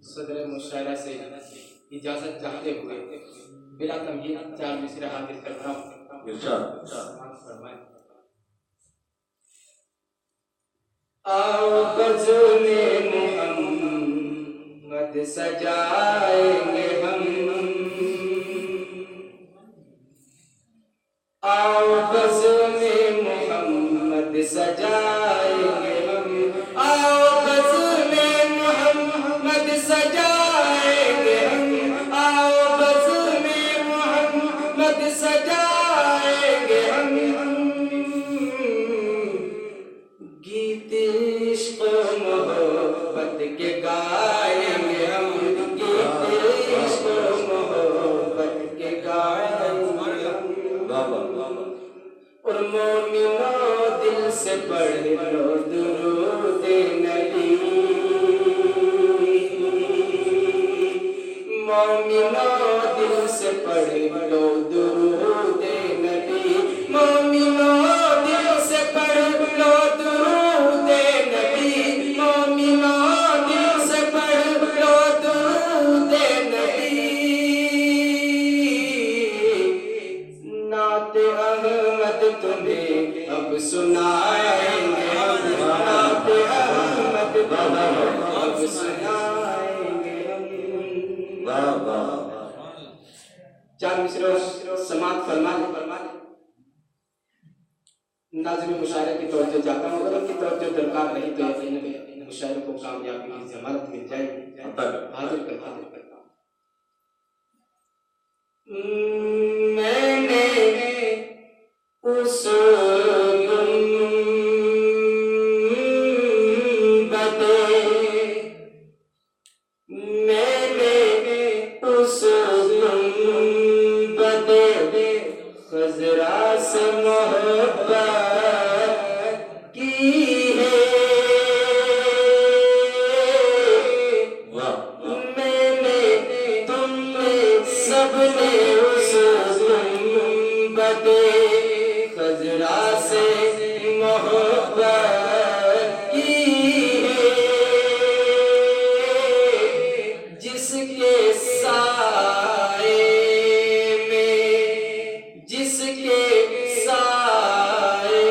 सदर मुशायरा से इजाजत चाहते हुए बिला तमहीद 4 मिसरे हाजिर करता हूँ। इरशाद। आओ बज़्म मोहम्मद सजाएंगे हम, आओ बज़्म मोहम्मद सजाएंगे हम, आओ बज़्म मोहम्मद सजाएंगे हम, आओ बज़्म मोहम्मद सजाएंगे हम, गीत इश्क़ मोहब्बत के गाएंगे हम, गीत इश्क़ मोहब्बत के गाएंगे हम। और मोमिनो दिल से पढ़ लो दुरूद नबी, मोमिनो दिल से पढ़ लो दुरूद नबी, मोमिनो दिल से पढ़ लो दुरूद नबी, मोमिनो दिल से पढ़ लो दुरूद नबी। नाते अहमद तुम्हें अब सुनाएंगे हम, नाते अहमद तुम्हें अब सुनाएंगे हम। 4 मिसरों समात फरमा नाज़िम मुशायरे की तवज्जो चाहता हूँ। अगर उनकी तवज्जो दरकार नहीं तो यकीनन मुशायरे को कामयाबी की ज़मानत मिल जाएगी। हाजिर करता हूँ। मैंने उस खज़रा से मोहब्बत की है, मैंने तुमने सबने उस गुंबद खज़रा से मोहब्बत की है, जिसके साए में, जिसके साए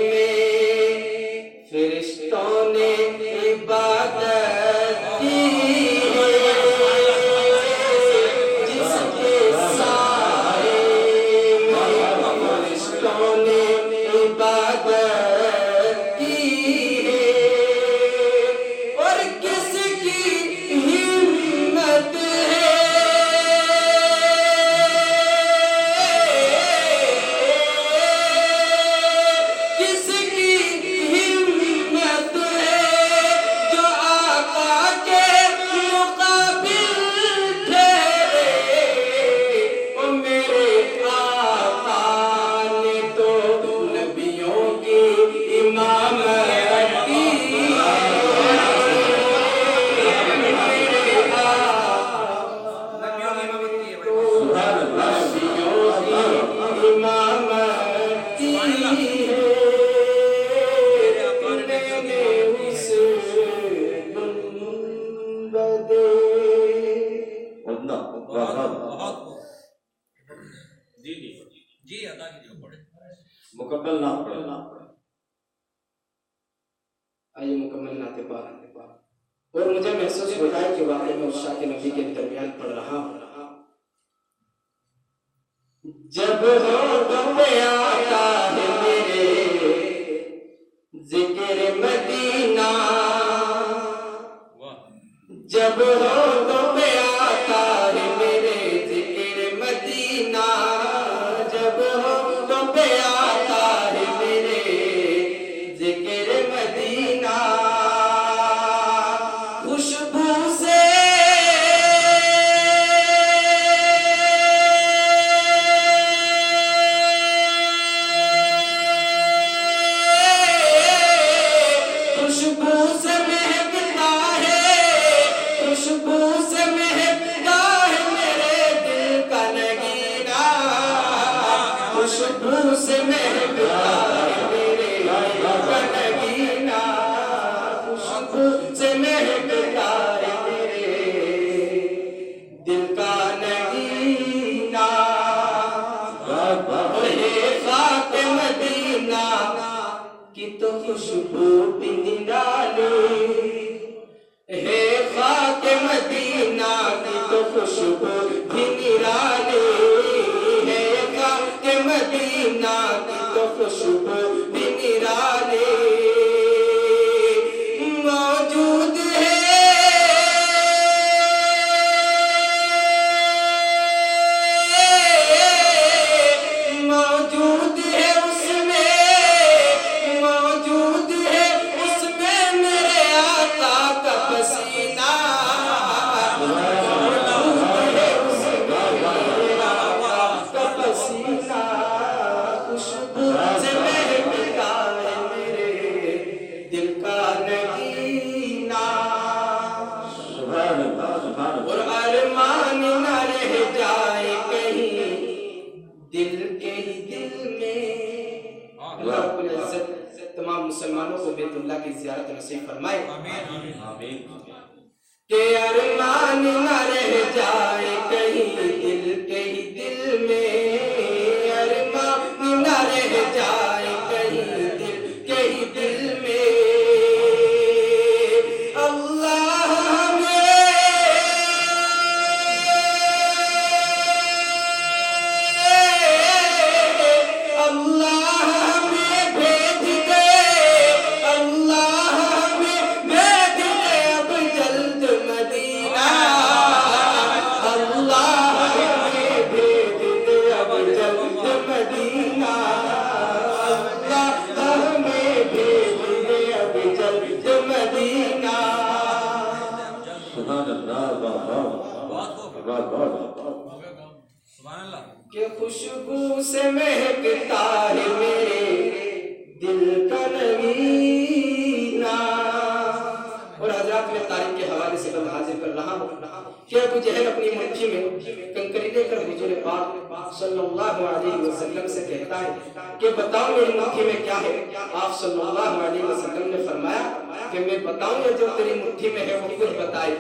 में फरिश्तों ने इबादत की है, जिसके साए में फरिश्तों ने इबादत की है। और किसकी हिम्मत है, किसकी हिम्मत है जो आका के मुकाबिल ठहरे। ओ मेरे आका ने तो नबियों की इमामत की, मुकम्मल ना पढ़े। आइए मुकम्मल नाते पाक। और मुझे महसूस होता है कि वाकई में उस शाह के नबी के दरमियान पढ़ रहा हूँ। जब होंठ पे आता है मेरे जिक्र मदीना, जब होंठ पे आता है मेरे जिक्र मदीना, जब होंठ पे आता है मेरे जिक्र मदीना, खुशबू से महकता है, खुशबू से महकता है मेरे दिल का नगीना। हे खाके मदीना की तो खुशबू भी निराली, हे खाके मदीना की तो खुशबू भी निराली, हे खाके मदीना की तो खुशबू भी निराली। मौजूद है मौजूद है उसमें, मौजूद है उसमें मेरे आका का पसीना। मौजूद है उसमें मेरे आका का पसीना, खुशबू से महकता है मेरे दिल का नगीना। और अरमान न रह जाए कहीं दिल के ही दिल में। अल्लाह रब्बुल इज्जत तमाम मुसलमानों को बैतुल्लाह की ज़ियारत नसीब फरमाए। आमीन। के अरमान न रह जाए कहीं दिल के ही दिल में, अरमान न रह जाए कहीं दिल के ही दिल में। अल्लाह के खुशबू से महकता है मेरे दिल का नगीना। और हजरात में तारीख के हवाले से बंद हाजिर कर रहा हूँ कि अबू जहल अपनी मुट्ठी में कंकरी लेकर हुजूर पाक सल्लल्लाहु अलैहि वसल्लम से कहता है कि बताओ मेरी मुट्ठी में क्या है। आप सल्लल्लाहु अलैहि वसल्लम ने फरमाया कि मैं बताऊं या जो तेरी मुट्ठी में है वो खुद बताए।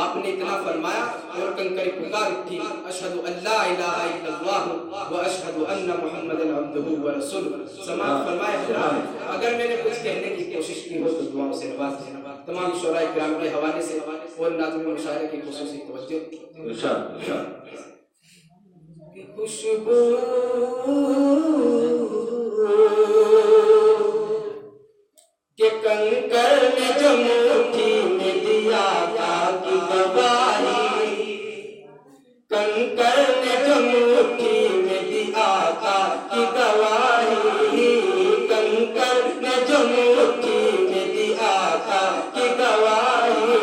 आपने इतना फरमाया और कंकरी पुकार उठी, अशहदु अल्ला इलाहा इल्लल्लाह व अशहदु अन्ना मुहम्मदन अब्दुहु व रसूलुहु। समाअत फरमाए हजरात, अगर मैंने कुछ कहने की कोशिश की हो तो दुआओं से नवाज देना। तमाम शोराए किराम के हवाले से और नाज़िम मुशायरे की खुसूसी तवज्जो। खुशबू के कंकर ने जो मुट्ठी में दिया था की गवाही, कंकर ने जो मुट्ठी में दिया था की गवाही, कंकर ने जो मुट्ठी में दिया था की गवाही।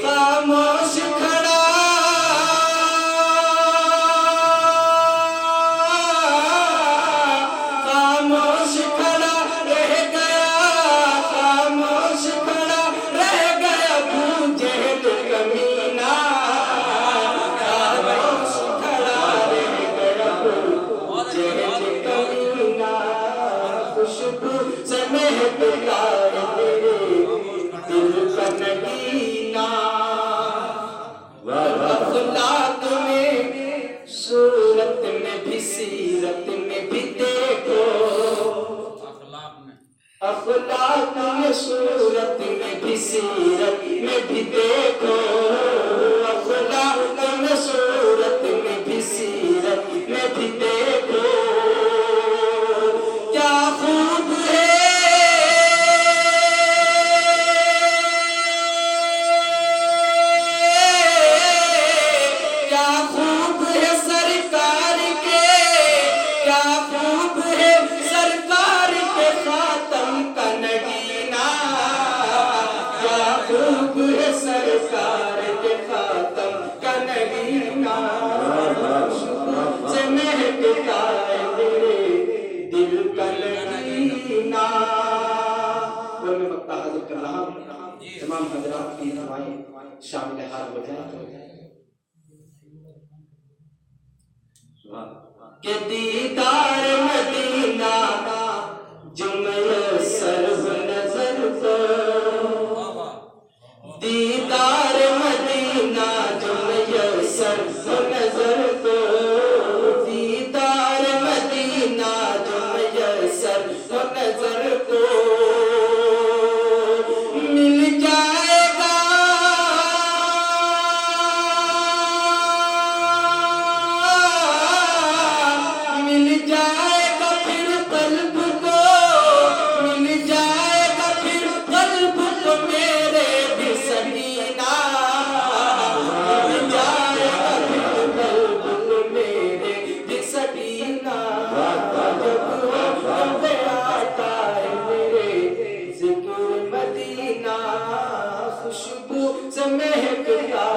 खामोश खड़ा खामोश खड़ा रह गया, खामोश खड़ा रह गया अबू जहल कमीना। खामोश खड़ा रह गया अबू जहल कमीना। खुशबू से महकता है मेरे दिल का नगीना। अखलाक में सूरत में भी सीरत में भी देखो, अखलाक में सूरत में भी सीरत में भी देखो, अखलाक में सूरत में भी सीरत में भी देखो। क्या खूब है क्या खूब है सरकार के, क्या खूब है सरकार के खातम का नगीना। क्या खूब है सरकार के खातम का नगीना। से महकता है मेरे दिल का नगीना। और मैं वक्ता हाजिर कर रहा हूँ, तमाम हजरात की दुआएं शामिल हाल हो जाए। के दीदार मदीना जो मैसर हो नजर को, से महकता